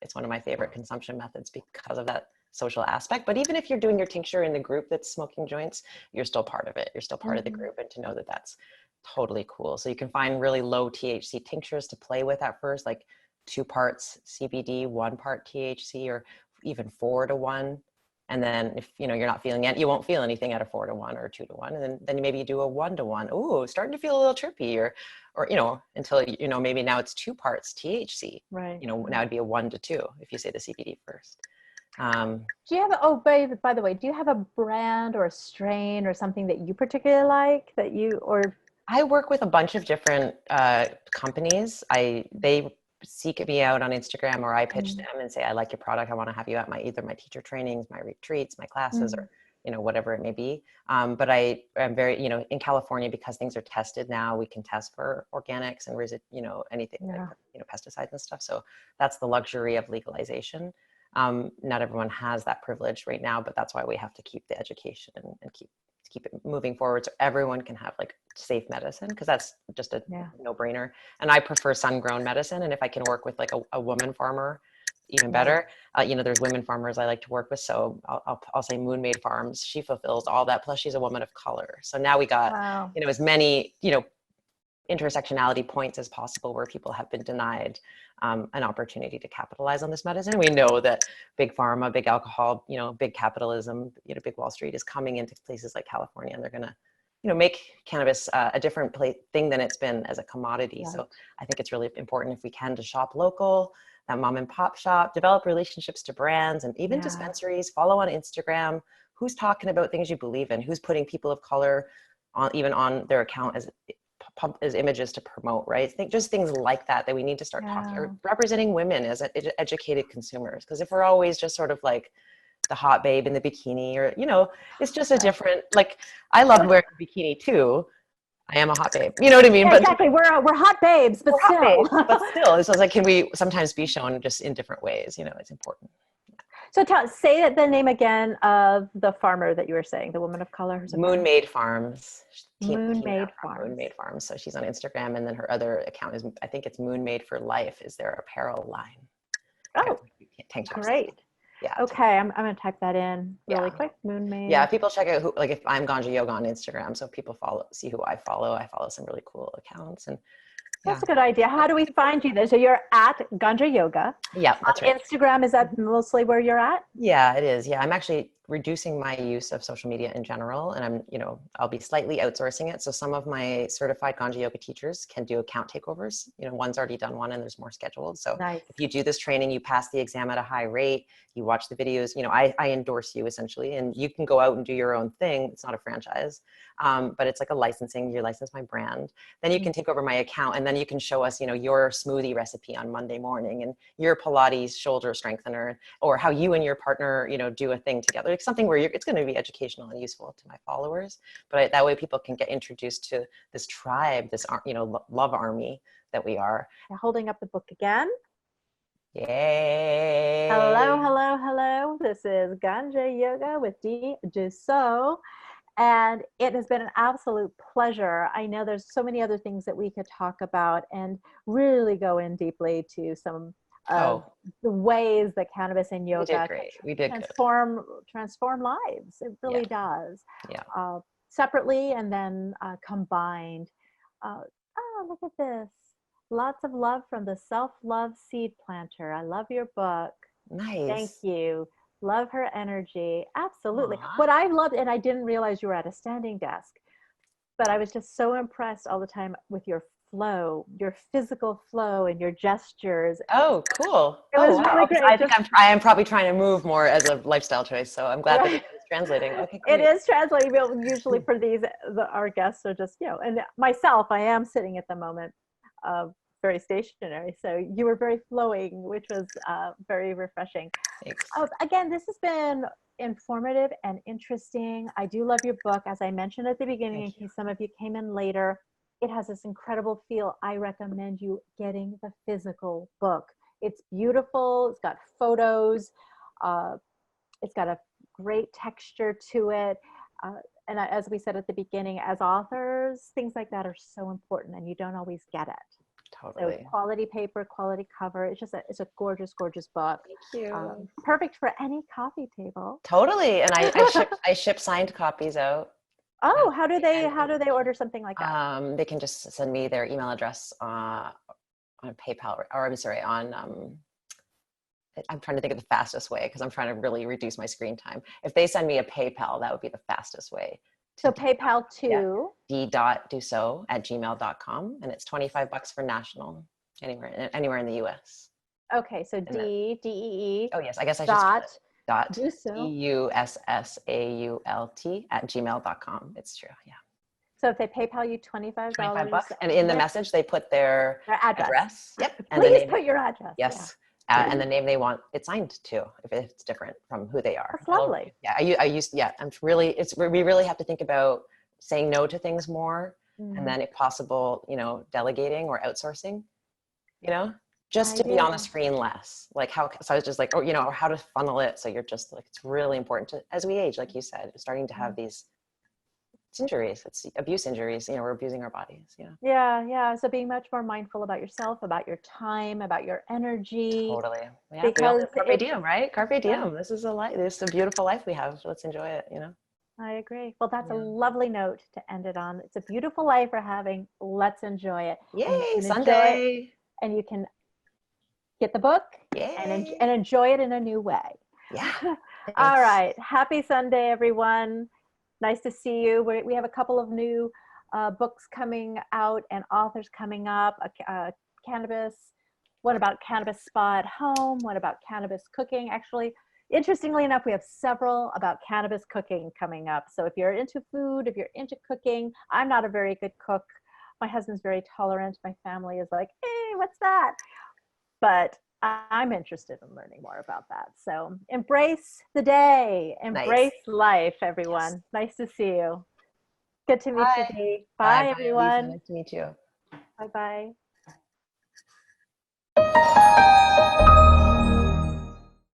B: It's one of my favorite consumption methods because of that social aspect. But even if you're doing your tincture in the group that's smoking joints, you're still part of it. You're still part of the group, and to know that that's totally cool. So you can find really low THC tinctures to play with at first, like 2 parts CBD, 1 part THC, or even 4 to 1. And then if you're not feeling it, you won't feel anything at a 4 to 1 or 2 to 1. And then maybe you do a 1 to 1. Ooh, starting to feel a little trippy, or, until, maybe now it's 2 parts THC,
A: Right.
B: now it'd be a 1 to 2 if you say the CBD first.
A: Do you have, oh, by the way, do you have a brand or a strain or something that you particularly like
B: I work with a bunch of different companies. They seek me out on Instagram, or I pitch them and say, I like your product. I want to have you at either my teacher trainings, my retreats, my classes, or whatever it may be. But I am very, in California, because things are tested now, we can test for organics and anything like pesticides and stuff. So that's the luxury of legalization. Not everyone has that privilege right now, but that's why we have to keep the education and keep it moving forward, so everyone can have like safe medicine, because that's just a no-brainer. And I prefer sun-grown medicine, and if I can work with like a woman farmer, even better. There's women farmers I like to work with, so I'll say Moon Made Farms. She fulfills all that, plus she's a woman of color. So now we got as many intersectionality points as possible where people have been denied an opportunity to capitalize on this medicine. We know that big pharma, big alcohol, big capitalism, big Wall Street is coming into places like California, and they're going to, make cannabis a different thing than it's been as a commodity. Right. So I think it's really important, if we can, to shop local, that mom and pop shop, develop relationships to brands, and even dispensaries, follow on Instagram, who's talking about things you believe in, who's putting people of color even on their account as images to promote, right? Just things like that we need to start talking, or representing women as educated consumers. Because if we're always just sort of like the hot babe in the bikini, or, it's just a different, like, I love wearing a bikini too. I am a hot babe. You know what I mean?
A: Yeah, exactly. We're hot babes, but still.
B: Hot babes, but still. So it's like, can we sometimes be shown just in different ways? It's important.
A: So say the name again of the farmer that you were saying, the woman of color.
B: Moon Made Farms.
A: Moon Made Farms.
B: Moon Made Farms. So she's on Instagram, and then her other account is, I think it's Moon Made for Life, is their apparel line.
A: Oh,
B: tank tops.
A: Great. Yeah. Okay, I'm going to type that in really quick. Moon Made.
B: Yeah, people check out if I'm Ganja Yoga on Instagram, so people see who I follow. I follow some really cool accounts, and
A: that's a good idea. How do we find you then? So you're at Ganja Yoga.
B: Yeah, that's right.
A: Instagram, is that mostly where you're at?
B: Yeah, it is. Yeah, I'm actually reducing my use of social media in general, and I'll be slightly outsourcing it. So some of my certified Ganja Yoga teachers can do account takeovers. One's already done one, and there's more scheduled. So if you do this training, you pass the exam at a high rate, you watch the videos, I endorse you essentially, and you can go out and do your own thing. It's not a franchise, but it's like a licensing. You license my brand. Then you can take over my account, and then you can show us, your smoothie recipe on Monday morning, and your Pilates shoulder strengthener, or how you and your partner, do a thing together. Like something where it's going to be educational and useful to my followers. But that way people can get introduced to this tribe, this, love army that we are.
A: You're holding up the book again.
B: Yay.
A: Hello, hello, hello. This is Ganja Yoga with Dee Dussault. And it has been an absolute pleasure. I know there's so many other things that we could talk about and really go in deeply to some of the ways that cannabis and yoga transform lives. It really does.
B: Yeah.
A: Separately and then combined. Look at this. Lots of love from the Self-Love Seed Planter. I love your book.
B: Nice.
A: Thank you. Love her energy. Absolutely. What I loved, and I didn't realize you were at a standing desk, but I was just so impressed all the time with your flow, your physical flow and your gestures.
B: Oh, cool.
A: It was really great.
B: I think I am probably trying to move more as a lifestyle choice. So I'm glad that it's translating. Okay, great.
A: It is translating. Usually for our guests are just, and myself, I am sitting at the moment very stationary. So you were very flowing, which was very refreshing.
B: Thanks.
A: Again, this has been informative and interesting. I do love your book. As I mentioned at the beginning, in case some of you came in later, it has this incredible feel. I recommend you getting the physical book. It's beautiful. It's got photos. It's got a great texture to it. And as we said at the beginning, as authors, things like that are so important, and you don't always get it.
B: Totally.
A: So quality paper, quality cover. It's a gorgeous, gorgeous book.
B: Thank you.
A: Perfect for any coffee table.
B: Totally. And I ship signed copies out.
A: Oh, how do they order something like that?
B: They can just send me their email address on PayPal, or I'm sorry, on I'm trying to think of the fastest way, because I'm trying to really reduce my screen time. If they send me a PayPal, that would be the fastest way.
A: So PayPal
B: Yeah.
A: to
B: Dee.Dussault@gmail.com, and it's $25 for national, anywhere in the US.
A: okay, so
B: And then,
A: DEE
B: oh yes, I guess I should spell
A: dot
B: it. Dot
A: Dussault.
B: DUSSAULT@gmail.com. It's true. Yeah.
A: So if they PayPal you $25,
B: $25. And in the message, they put their
A: address.
B: address. Yep. And the
A: Please
B: name.
A: put your address.
B: Yes. And the name they want it signed to, if it's different from who they are.
A: That's lovely.
B: We really have to think about saying no to things more.
A: Mm.
B: And then if possible, delegating or outsourcing, just to be on a screen less. So I was just like, or how to funnel it. So you're just like, it's really important to, as we age, like you said, starting to have these injuries, it's abuse injuries, we're abusing our bodies.
A: Yeah. So being much more mindful about yourself, about your time, about your energy.
B: Totally. Yeah.
A: Because
B: carpe diem, right? Carpe diem. This is a life. This is a beautiful life we have. Let's enjoy it,
A: I agree. Well, that's a lovely note to end it on. It's a beautiful life we're having. Let's enjoy it.
B: Yay, Sunday.
A: And you can get the book and enjoy it in a new way.
B: Yeah.
A: All right. Happy Sunday, everyone. Nice to see you. We have a couple of new books coming out and authors coming up. One about cannabis spa at home, one about cannabis cooking. Actually, interestingly enough, we have several about cannabis cooking coming up. So if you're into food, if you're into cooking, I'm not a very good cook. My husband's very tolerant. My family is like, hey, what's that? But I'm interested in learning more about that. So embrace the day, embrace life, everyone. Yes. Nice to see you. Good to meet you, Dee. Bye, everyone.
B: Lisa. Nice to meet you.
A: Bye-bye.